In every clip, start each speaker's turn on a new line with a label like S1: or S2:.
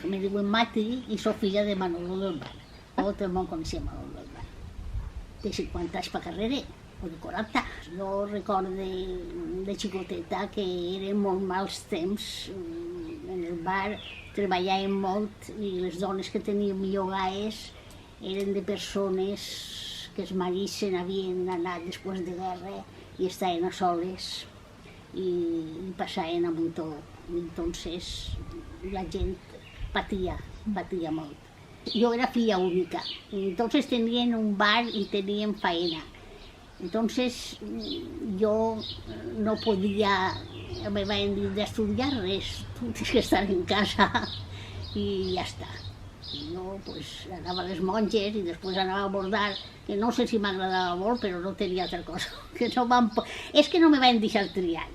S1: me diuen Mati i soc filla de Manolo del Bar. Tot el món coneixia Manolo del Bar. Té 50 anys per carrera, o de 40. Jo recordo de xicoteta que eren molt mals temps en el bar, treballàvem molt i les dones que teníem llogades eren de persones que els marits se n'havien anat després de guerra i estaven a soles i passaven a muntó. Entonces la gent patia molt. Jo era filla única, entonces tenien un bar y tenían faena. Entonces yo no podía, me van dir d'estudiar res, tu tens que estar en casa y ya está. Jo pues anava a les monges i després anava a bordar, que no sé si m'agradava molt, però no tenia altra cosa. És que no me van deixar triar.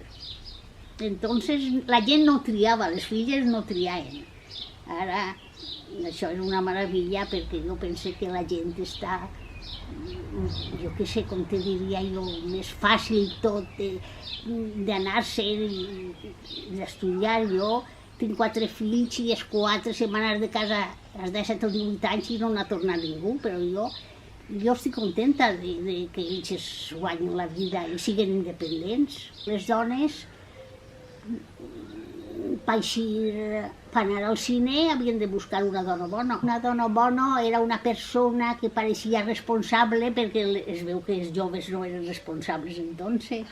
S1: Entonces la gent no triava, les filles no triaven. Ara això és una meravella perquè jo penso que la gent està, jo què sé, com te diria jo, més fàcil tot d'anar-se i d'estudiar. Jo tinc 4 fills i els 4 se van anar de casa als 17 o 18 anys i no n'ha tornat ningú, però jo estic contenta de que ells es guanyin la vida i siguin independents. Les dones, per anar al cine havien de buscar una dona bona. Una dona bona era una persona que pareixia responsable perquè es veu que els joves no eren responsables entonces.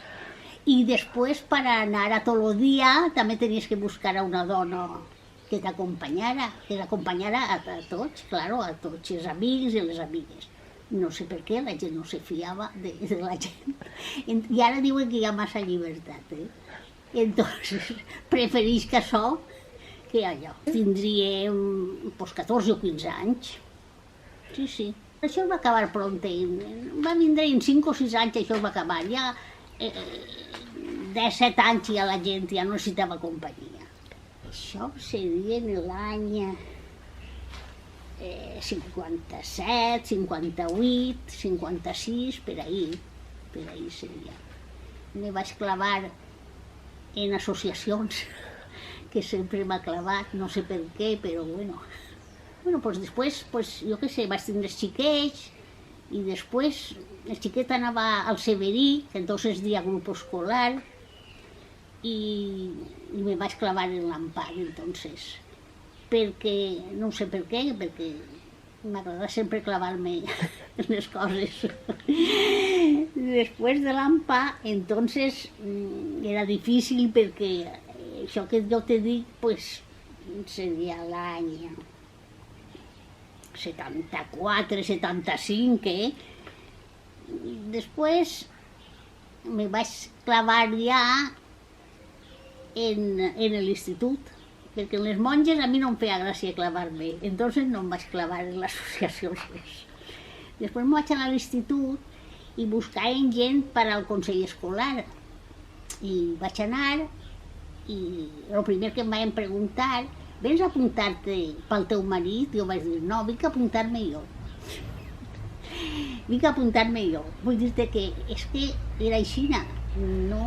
S1: I després, per anar a tot el dia, també tenies que buscar una dona que t'acompanyara, a tots, claro, a tots els amics i les amigues. No sé per què, la gent no se fiava de la gent. I ara diuen que hi ha massa llibertat, Entonces, preferís que això que allò. Tindríem 14 o 15 anys. Sí. Això es va acabar pront. Va vindre en 5 o 6 anys, això es va acabar. Ja 17 anys ja la gent ja no necessitava companyia. Això seria en l'any 57, 58, 56, per ahí seria. Me vaig clavar en associacions, que sempre m'ha clavat, no sé per què, però bueno, pues després, jo què sé, vaig tindre els xiquets, i després el xiquet anava al Severí, que entonces dia grup escolar, i me vaig clavar en l'Ampar, entonces, perquè, no sé per què, perquè m'agrada sempre clavar-me en les coses. Després de l'AMPA, entonces, era difícil perquè això que jo te dic, pues, seria l'any 74, 75, Després me vaig clavar ja en l'institut, perquè en les monges a mi no em feia gràcia clavar-me, entonces no em vaig clavar en l'associació. Després em vaig anar a l'institut i buscaven gent per al consell escolar. I vaig anar i el primer que em van preguntar, vens a apuntar-te pel teu marit? Jo vaig dir, no, vinc a apuntar-me jo. Vull dir-te que és que era aixina, no...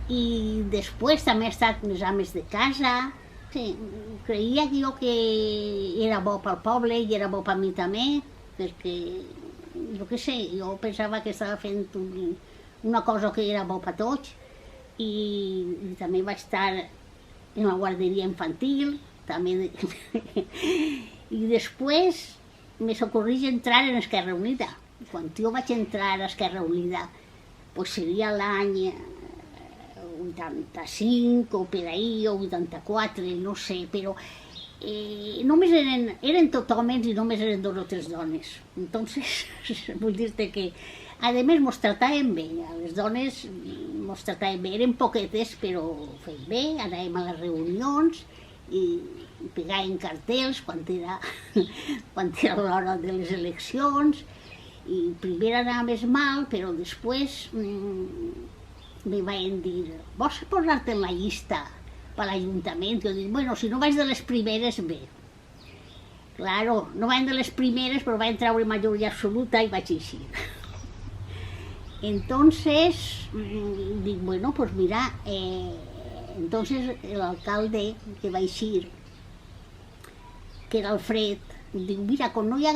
S1: I després també he estat més ames de casa. Sí, creia jo que era bo pel poble i era bo per mi també, perquè, jo què sé, jo pensava que estava fent una cosa que era bo per tots, i també vaig estar en la guarderia infantil, també. I després me s'ocorreix entrar en Esquerra Unida. Quan jo vaig entrar a Esquerra Unida, pues seria l'any 85 o per ahí, o 84, no sé, però només eren tot homes i només eren 2 o 3 dones. Entonces, vull dir-te que, a més, mos trataven bé, a les dones mos trataven bé, eren poquetes, però feien bé, anàvem a les reunions i pegaven cartells quan era l'hora de les eleccions, i primer anava més mal, però després me van dir, vols posar-te en la llista per l'Ajuntament? Jo dic, bueno, si no vaig de les primeres, bé. Claro, no vaig de les primeres, però vaig treure majoria absoluta i vaig eixir. Entonces, dic, bueno, pues mira, Entonces l'alcalde que va eixir, que era Alfred, diu, mira, com no hi ha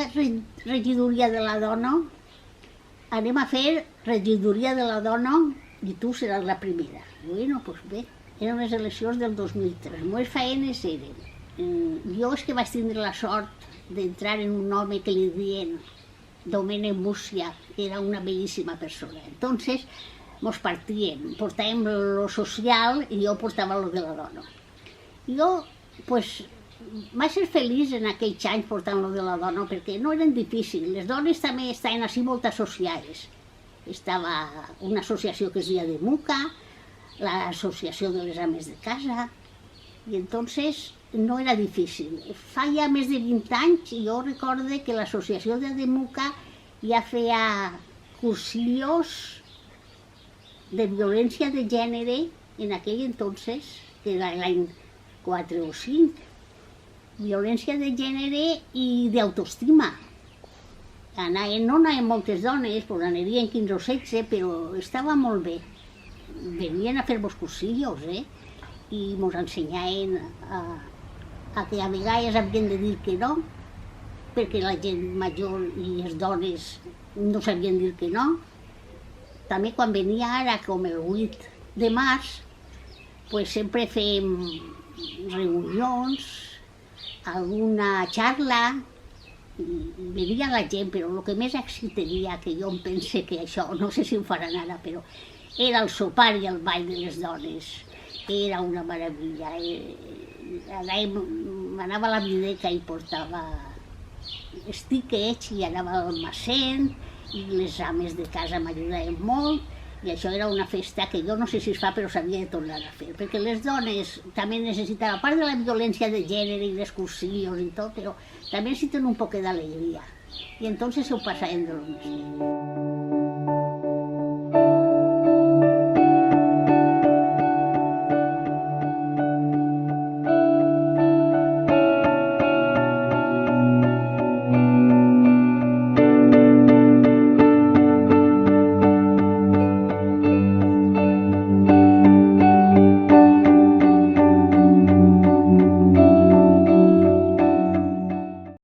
S1: regidoria de la dona, anem a fer regidoria de la dona i tu seràs la primera. Bueno, doncs bé, eren les eleccions del 2003. Les meves faenes eren... jo és que vaig tindre la sort d'entrar en un home que li deien Domènec Múrcia, era una bellíssima persona. Entonces, mos partíem, portàvem lo social i jo portava lo de la dona. Jo, pues, vaig ser feliç en aquells anys portant lo de la dona perquè no eren difícils. Les dones també estaven així molt associades. Estava una associació que es deia de Muca, l'associació de les ames de casa, i entonces no era difícil. Fa ja més de 20 anys jo recorde que l'associació de Muca ja feia cursillos de violència de gènere en aquell entonces, que era l'any 4 o 5, violència de gènere i d'autoestima. No anaven moltes dones, però n'anirien 15 o 16, però estava molt bé. Venien a fer-vos cursillos, i mos ensenyaven a que a vegades havien de dir que no, perquè la gent major i les dones no sabien dir que no. També quan venia ara, com el 8 de març, pues sempre fèiem reunions, alguna xarra, i venia la gent, però el que més excitaria, que jo em pense que això, no sé si ho faran ara, però era el sopar i el ball de les dones. Era una meravella. Anava a la biblioteca i portava els tiquets i anava al almacén i les ames de casa m'ajudaven molt i això era una festa que jo no sé si es fa però s'havia de tornar a fer perquè les dones també necessitaven, a part de la violència de gènere i les cursillos i tot, però també necessiten un poc d'alegria i entonces ho passaven de lo més bé.